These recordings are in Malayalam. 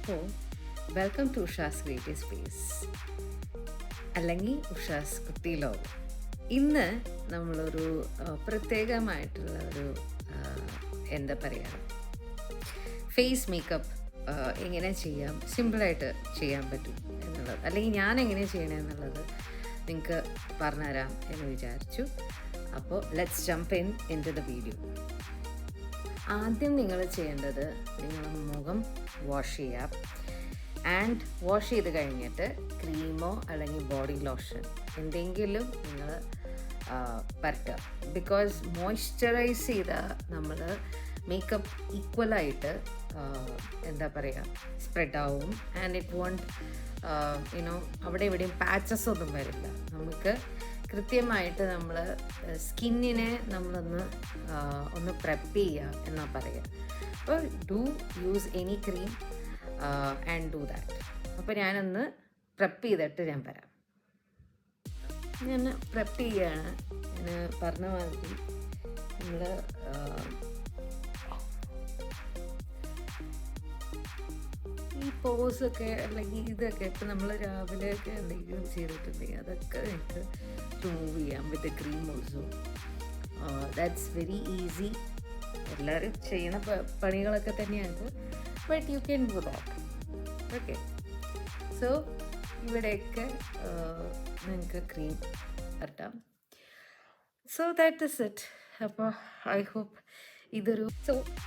അപ്പോൾ വെൽക്കം ടു ഉഷാസ് ക്രിയേറ്റീവ് സ്പേസ് അല്ലെങ്കിൽ ഉഷാസ് കുട്ടി ലോകം. ഇന്ന് നമ്മളൊരു പ്രത്യേകമായിട്ടുള്ള ഒരു എന്താ പറയുക ഫേസ് മേക്കപ്പ് എങ്ങനെ ചെയ്യാം, സിമ്പിളായിട്ട് ചെയ്യാൻ പറ്റും എന്നുള്ളത്, അല്ലെങ്കിൽ ഞാൻ എങ്ങനെ ചെയ്യണം എന്നുള്ളത് നിങ്ങൾക്ക് പറഞ്ഞുതരാം എന്ന് വിചാരിച്ചു. അപ്പോൾ let's jump into the video. ആദ്യം നിങ്ങൾ ചെയ്യേണ്ടത് നിങ്ങൾ മുഖം വാഷ് ചെയ്യാം. ആൻഡ് വാഷ് ചെയ്ത് കഴിഞ്ഞിട്ട് ക്രീമോ അല്ലെങ്കിൽ ബോഡി ലോഷൻ എന്തെങ്കിലും നിങ്ങൾ പരട്ടുക. ബിക്കോസ് മോയ്സ്ചറൈസ് ചെയ്താൽ നമ്മൾ മേക്കപ്പ് ഈക്വലായിട്ട് എന്താ പറയുക സ്പ്രെഡാവും. ആൻഡ് ഇറ്റ് വോണ്ട് യുനോ അവിടെ എവിടെയും പാച്ചസ് ഒന്നും വരില്ല. നമുക്ക് കൃത്യമായിട്ട് നമ്മൾ സ്കിന്നിനെ ഒന്ന് പ്രെപ്പ് ചെയ്യുക എന്നാ പറയുക. അപ്പോൾ do use any cream and do that. അപ്പോൾ ഞാനൊന്ന് പ്രെപ്പ് ചെയ്തിട്ട് ഞാൻ വരാം. ഞാൻ പ്രെപ്പ് ചെയ്യുകയാണ്. ഞാൻ പറഞ്ഞ മാതിരി നമ്മൾ ഈ പോസൊക്കെ അല്ലെങ്കിൽ ഇതൊക്കെ ഇപ്പം നമ്മൾ രാവിലെയൊക്കെ എന്തെങ്കിലും ചെയ്തിട്ടുണ്ടെങ്കിൽ അതൊക്കെ എനിക്ക് റിമൂവ് ചെയ്യാം with cream also. That's very easy. എല്ലാവരും ചെയ്യുന്ന പണികളൊക്കെ തന്നെയാണ്, but you can do that. Okay, so ഇവിടെയൊക്കെ നിങ്ങൾക്ക് ക്രീം പരട്ടാം. So that is it. അപ്പോൾ ഐ ഹോപ്പ്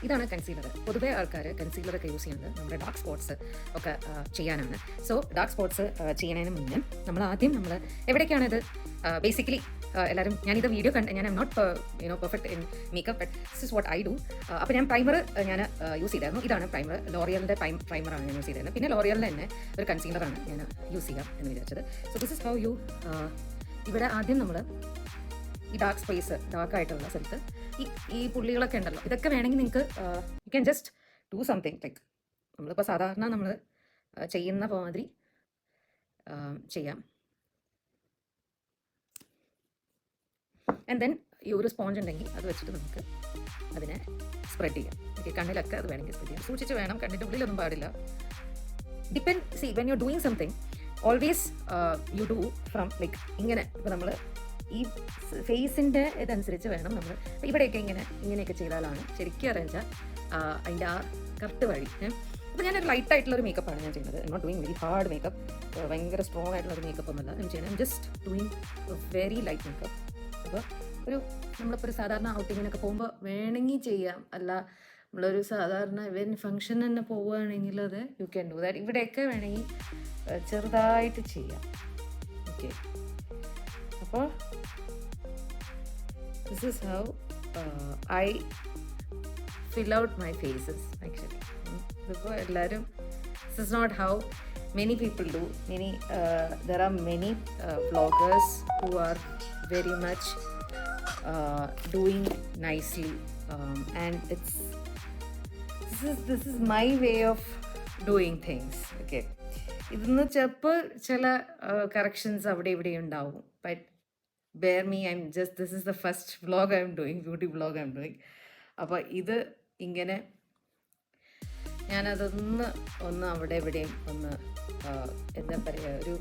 ഇതാണ് കൺസീലർ. പൊതുവേ ആൾക്കാർ കൺസീലറൊക്കെ യൂസ് ചെയ്യുന്നത് നമ്മുടെ ഡാർക്ക് സ്പോട്ട്സ് ഒക്കെ ചെയ്യാനാണ്. സോ ഡാർക്ക് സ്പോട്ട്സ് ചെയ്യുന്നതിന് മുന്നേ നമ്മൾ എവിടേക്കാണിത് ബേസിക്കലി എല്ലാവരും ഞാനിത് വീഡിയോ ഞാൻ am not perfect in makeup, but this is what I do. അപ്പോൾ ഞാൻ പ്രൈമർ യൂസ് ചെയ്തായിരുന്നു. ഇതാണ് പ്രൈമർ, ലോറിയലിൻ്റെ പ്രൈമറാണ് ഞാൻ യൂസ് ചെയ്തിരുന്നത്. പിന്നെ ലോറിയലിൻ്റെ തന്നെ ഒരു കൺസീലറാണ് ഞാൻ യൂസ് ചെയ്യാം എന്ന് വിചാരിച്ചത്. So this is how you ഇവിടെ ആദ്യം നമ്മൾ ഈ ഡാർക്ക് സ്പേസ് ഡാർക്കായിട്ടുള്ള സ്ഥലത്ത് ഈ പുള്ളികളൊക്കെ ഉണ്ടല്ലോ, ഇതൊക്കെ വേണമെങ്കിൽ നിങ്ങൾക്ക് you can just do something like നമ്മളിപ്പോൾ സാധാരണ നമ്മൾ ചെയ്യുന്ന മാതിരി ചെയ്യാം. ആൻഡ് ദെൻ ഈ ഒരു സ്പോഞ്ച് ഉണ്ടെങ്കിൽ അത് വെച്ചിട്ട് നമുക്ക് അതിനെ സ്പ്രെഡ് ചെയ്യാം. ഓക്കെ, കണ്ണിലൊക്കെ അത് വേണമെങ്കിൽ സ്പ്രെഡ് ചെയ്യാം. സൂക്ഷിച്ച് വേണം, കണ്ണിൻ്റെ ഉള്ളിലൊന്നും പാടില്ല. When you doing something always you do from like ഇങ്ങനെ. ഇപ്പോൾ നമ്മൾ ഈ ഫേസിൻ്റെ ഇതനുസരിച്ച് വേണം നമ്മൾ ഇവിടെയൊക്കെ ഇങ്ങനെയൊക്കെ ചെയ്താലാണ് ശരിക്കും അറിയിച്ചാൽ അതിൻ്റെ ആ കറക്റ്റ് വഴി. അപ്പോൾ ഞാനൊരു ലൈറ്റായിട്ടുള്ളൊരു മേക്കപ്പാണ് ഞാൻ ചെയ്യുന്നത്. Not doing very hard makeup, ഭയങ്കര സ്ട്രോങ് ആയിട്ടുള്ളൊരു മേക്കപ്പ് ഒന്നുമല്ല ഞാൻ ചെയ്യുന്നത്. Just doing very light makeup. അപ്പോൾ നമ്മളിപ്പോൾ ഒരു സാധാരണ ഔട്ടിങ്ങിനൊക്കെ പോകുമ്പോൾ വേണമെങ്കിൽ ചെയ്യാം. അല്ല നമ്മളൊരു സാധാരണ ഫംഗ്ഷൻ തന്നെ പോവുകയാണെങ്കിൽ അത് യു ക്യാൻ ഡു ദാറ്റ്. ഇവിടെയൊക്കെ വേണമെങ്കിൽ ചെറുതായിട്ട് ചെയ്യാം. ഓക്കെ, അപ്പോൾ this is how I fill out my faces actually. Because എല്ലാവരും this is not how many people do. There are many vloggers who are very much doing nicely, and this is my way of doing things. Okay, ഇതൊന്ന് ചിലപ്പോൾ ചില കറക്ഷൻസ് അവിടെ ഇവിടെ ഉണ്ടാവും, but bear me, this is the first vlog I'm doing, beauty vlog I'm doing. അപ്പോൾ ഇത് ഇങ്ങനെ ഞാനതൊന്ന് അവിടെ എവിടെയും ഒന്ന് എന്താ പറയുക ഒരു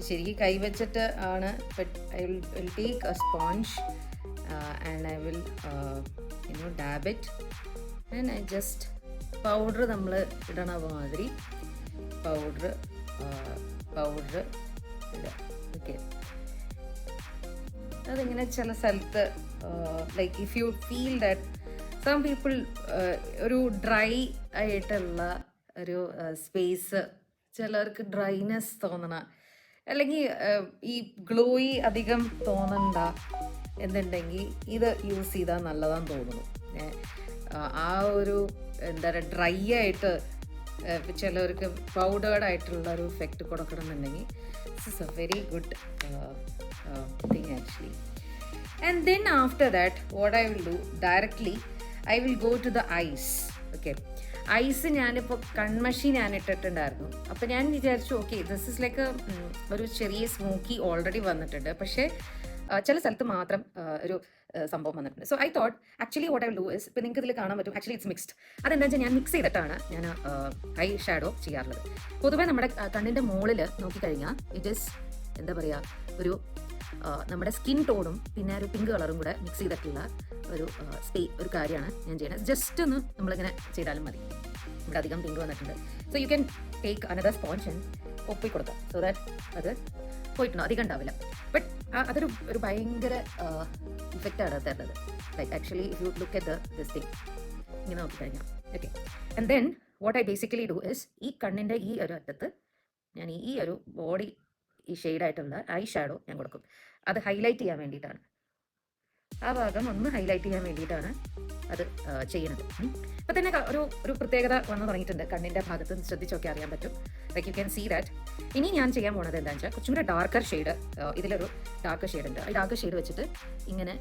ശരിക്കും കൈവച്ചിട്ട് ആണ്. But I will take a sponge and I will dab it and I just powder നമ്മൾ ഇടണ മാതിരി പൗഡർ ഇടുക. ഓക്കെ, അതിങ്ങനെ ചില സ്ഥലത്ത് like if you feel that some people ഒരു ഡ്രൈ ആയിട്ടുള്ള ഒരു സ്പേസ്, ചിലർക്ക് ഡ്രൈനെസ് തോന്നണ അല്ലെങ്കിൽ ഈ ഗ്ലോയി അധികം തോന്നണ്ട എന്നുണ്ടെങ്കിൽ ഇത് യൂസ് ചെയ്താൽ നല്ലതാന്ന് തോന്നുന്നു. ആ ഒരു എന്താ പറയുക ഡ്രൈ ആയിട്ട് ചിലവർക്ക് പൗഡേർഡ് ആയിട്ടുള്ള ഒരു എഫക്റ്റ് കൊടുക്കണമെന്നുണ്ടെങ്കിൽ this is a very good thing actually. And then after that what I will do directly, I will go to the eyes. Okay, eyes ഞാനിപ്പോൾ കൺമഷി ഞാൻ ഇട്ടിട്ടുണ്ടായിരുന്നു. അപ്പോൾ ഞാൻ വിചാരിച്ചു ഓക്കെ ദിസ് ഇസ് ലൈക്ക് ഒരു ചെറിയ സ്മോക്കി ഓൾറെഡി വന്നിട്ടുണ്ട്. പക്ഷേ ചില സ്ഥലത്ത് മാത്രം ഒരു സംഭവം വന്നിട്ടുണ്ട്. So I thought actually what I will do is, ഇപ്പോൾ നിങ്ങൾക്ക് ഇതിൽ കാണാൻ പറ്റും ആക്ച്വലി ഇറ്റ്സ് മിക്സ്ഡ്. അതെന്താ വെച്ചാൽ ഞാൻ മിക്സ് ചെയ്തിട്ടാണ് ഞാൻ ഐ ഷാഡോ ചെയ്യാറുള്ളത്. പൊതുവേ നമ്മുടെ കണ്ണിൻ്റെ മുകളിൽ നോക്കിക്കഴിഞ്ഞാൽ ഇറ്റ് ഈസ് എന്താ പറയുക, ഒരു നമ്മുടെ സ്കിൻ ടോണും പിന്നെ ഒരു പിങ്ക് കളറും കൂടെ മിക്സ് ചെയ്തിട്ടുള്ള ഒരു കാര്യമാണ് ഞാൻ ചെയ്യുന്നത്. ജസ്റ്റ് ഒന്ന് നമ്മളിങ്ങനെ ചെയ്താലും മതി. ഇവിടെ അധികം പിങ്ക് വന്നിട്ടുണ്ട്. So you can take another sponge and ഒപ്പി കൊടുക്കാം, സോ ദാറ്റ് അത് പോയിട്ടുണ്ടോ അധികം ഉണ്ടാവില്ല. ബട്ട് അതൊരു ഭയങ്കര ഇഫക്റ്റാണ് തരുന്നത്. Like actually if you look at this thing ഇങ്ങനെ നോക്കിക്കഴിഞ്ഞാൽ okay. And then what I basically do is, ഈ കണ്ണിൻ്റെ ഈ ഒരു അറ്റത്ത് ഞാൻ ഈ ഒരു ബോഡി ഈ ഷെയ്ഡായിട്ടുള്ള ഐ ഷാഡോ ഞാൻ കൊടുക്കും. അത് ഹൈലൈറ്റ് ചെയ്യാൻ വേണ്ടിയിട്ടാണ്, ആ ഭാഗം ഒന്ന് ഹൈലൈറ്റ് ചെയ്യാൻ വേണ്ടിയിട്ടാണ് അത് ചെയ്യുന്നത്. ഇപ്പം തന്നെ ഒരു പ്രത്യേകത വന്നു തുടങ്ങിയിട്ടുണ്ട് കണ്ണിൻ്റെ ഭാഗത്ത്, ശ്രദ്ധിച്ചൊക്കെ അറിയാൻ പറ്റും. Like you can see that. ഇനി ഞാൻ ചെയ്യാൻ പോണത് എന്താണെന്ന് വെച്ചാൽ കുറച്ചും കൂടെ ഡാർക്കർ ഷെയ്ഡ്, ഇതിലൊരു ഡാർക്ക് ഷെയ്ഡ് ഉണ്ട്. ആ ഡാർക്ക് ഷെയ്ഡ് വെച്ചിട്ട് ഇങ്ങനെ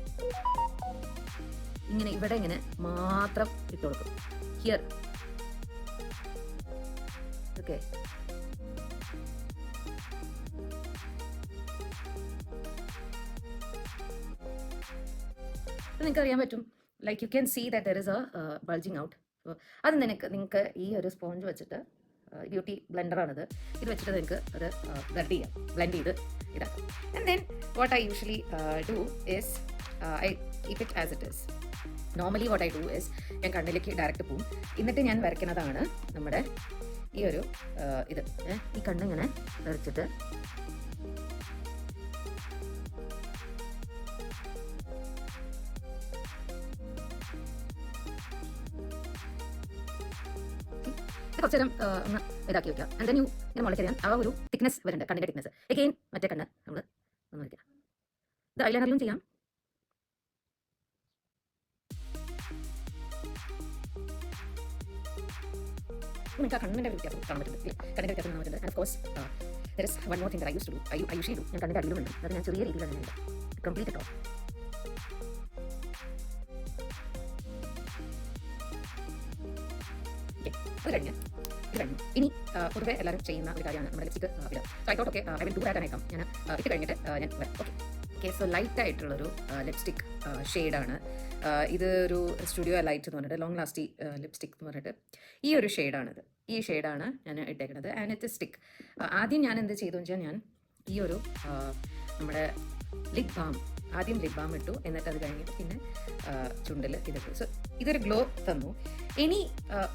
ഇവിടെ ഇങ്ങനെ മാത്രം ഇട്ട് കൊടുക്കും. Here okay. നിങ്ങൾക്ക് അറിയാൻ പറ്റും, like you can see that there is a bulging out. അത് നിങ്ങൾക്ക് ഈ ഒരു സ്പോഞ്ച് വെച്ചിട്ട്, ബ്യൂട്ടി ബ്ലെൻഡറാണിത്, ഇത് വെച്ചിട്ട് നിങ്ങൾക്ക് അത് ബ്ലെൻഡ് ചെയ്ത് ഇതാക്കാം. And then what I usually do is I keep it as it is. Normally what I do is, ഞാൻ കണ്ണിലേക്ക് ഡയറക്റ്റ് പോവും. എന്നിട്ട് ഞാൻ വരയ്ക്കുന്നതാണ് നമ്മുടെ ഈ ഒരു ഇത്. ഈ കണ്ണിങ്ങനെ വരച്ചിട്ട് കുറച്ച് നേരം ഒന്ന് ഇതാക്കി വെക്കുക. ആൻഡ് ദെൻ യു ഇങ്ങനെ മുളയ്ക്കറിയാൻ ആ ഒരു തിക്നെസ് വരുന്നുണ്ട്, കണ്ണിൻ്റെ തിക്നെസ്. എഗെയിൻ മറ്റേ കണ്ണ് നമ്മൾ ഒന്ന് വയ്ക്കുക. ഇത് ഐലൈനറിലും ചെയ്യാം. നിങ്ങൾക്ക് ആ കണ്ണിൻ്റെ വ്യത്യാസം കാണാൻ പറ്റുന്നത്, കണ്ണിൻ്റെ വ്യത്യാസം കാണാൻ പറ്റുന്നത്. And of course there is one more thing that I use to do. I usually do, ഞാൻ കണ്ണിൻ്റെ അടിയിലുമുണ്ട്, അത് ഞാൻ ചെറിയ രീതിയിൽ തന്നെ കംപ്ലീറ്റ് ഇട്ടോ. ഇത് കഴിഞ്ഞ് ഇനി പൊതുവെ എല്ലാവരും ചെയ്യുന്ന ഒരു കാര്യമാണ് നമ്മുടെ ലിപ്സ്റ്റിക് ഇടുക. So I thought okay I will do that and I come. ഞാൻ ഇട്ട് കഴിഞ്ഞിട്ട് ഞാൻ വരാം. ഓക്കെ. സോ ലൈറ്റ് ആയിട്ടുള്ളൊരു ലിപ്സ്റ്റിക് ഷെയ്ഡാണ് ഇത്. ഒരു സ്റ്റുഡിയോ ലൈറ്റ് എന്ന് പറഞ്ഞിട്ട് ലോങ് ലാസ്റ്റി ലിപ്സ്റ്റിക് എന്ന് പറഞ്ഞിട്ട് ഈ ഒരു ഷെയ്ഡാണിത്. ഈ ഷെയ്ഡാണ് ഞാൻ ഇട്ടേക്കുന്നത്. And it stick. ആദ്യം ഞാൻ എന്ത് ചെയ്തു വെച്ചാൽ, ഞാൻ ഈ ഒരു നമ്മുടെ ലിപ് ബാം, ആദ്യം ലിപ് ബാം ഇട്ടു, എന്നിട്ട് അത് കഴിഞ്ഞിട്ട് പിന്നെ ചുണ്ടിൽ ഇതിട്ടു. സോ ഇതൊരു ഗ്ലോ തന്നു. ഇനി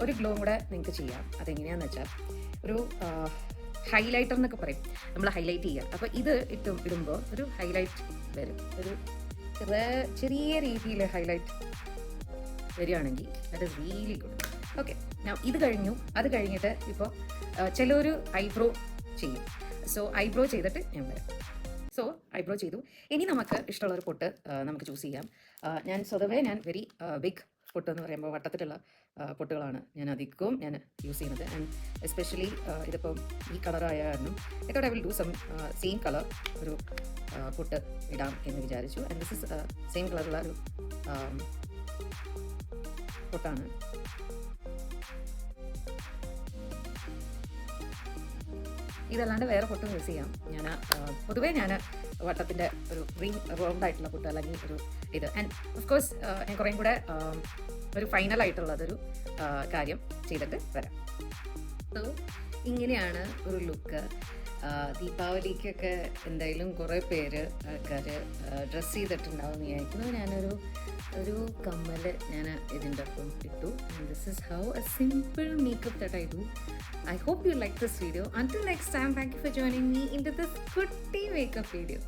ഒരു ഗ്ലോ കൂടെ നിങ്ങൾക്ക് ചെയ്യാം. അതെങ്ങനെയാണെന്ന് വെച്ചാൽ, ഒരു ഹൈലൈറ്റർ എന്നൊക്കെ പറയും, നമ്മൾ ഹൈലൈറ്റ് ചെയ്യുക. അപ്പോൾ ഇത് ഇടുമ്പോൾ ഒരു ഹൈലൈറ്റ് വരും, ഒരു ചെറിയ രീതിയിൽ ഹൈലൈറ്റ് വരികയാണെങ്കിൽ that is really good. Okay. ഇത് കഴിഞ്ഞു. അത് കഴിഞ്ഞിട്ട് ഇപ്പോൾ ചിലർ ഐബ്രോ ചെയ്യും. സോ ഐബ്രോ ചെയ്തിട്ട് ഞാൻ വരാം. സോ ഐബ്രോ ചെയ്തു. ഇനി നമുക്ക് ഇഷ്ടമുള്ളൊരു പൊട്ട് നമുക്ക് ചൂസ് ചെയ്യാം. ഞാൻ സ്വതവേ വെരി ബിഗ് പൊട്ട് എന്ന് പറയുമ്പോൾ വട്ടത്തിലുള്ള പൊട്ടുകളാണ് ഞാൻ അധികവും യൂസ് ചെയ്യുന്നത്. ആൻഡ് എസ്പെഷ്യലി ഇതിപ്പം ഈ കളറായ കാരണം I thought I will do some same colour ഒരു പൊട്ട് ഇടാം എന്ന് വിചാരിച്ചു. ആൻഡ് ദിസ് ഇസ് സെയിം കളറുള്ള ഒരു പൊട്ടാണ്. ഇതല്ലാണ്ട് വേറെ പൊട്ടും യൂസ് ചെയ്യാം. പൊതുവേ ഞാൻ വട്ടത്തിൻ്റെ ഒരു റൗണ്ട് ആയിട്ടുള്ള പൊട്ട്, അല്ലെങ്കിൽ ഒരു ഇത്. ആൻഡ് ഓഫ് കോഴ്സ് ഞാൻ കുറേയും കൂടെ ഒരു ഫൈനലായിട്ടുള്ളതൊരു കാര്യം ചെയ്തിട്ട് വരാം. സോ ഇങ്ങനെയാണ് ഒരു ലുക്ക്. ദീപാവലിക്കൊക്കെ എന്തായാലും കുറേ പേര് ആൾക്കാർ ഡ്രസ്സ് ചെയ്തിട്ടുണ്ടാവും എന്ന് വിചാരിക്കുന്നു. ഞാനൊരു കമ്മൽ ഞാൻ ഇതിൻ്റെ ഒപ്പം ഇട്ടു. And this is how A simple makeup that I do. I hope you like this video. Until next time, thank you for joining me into this goodie makeup video.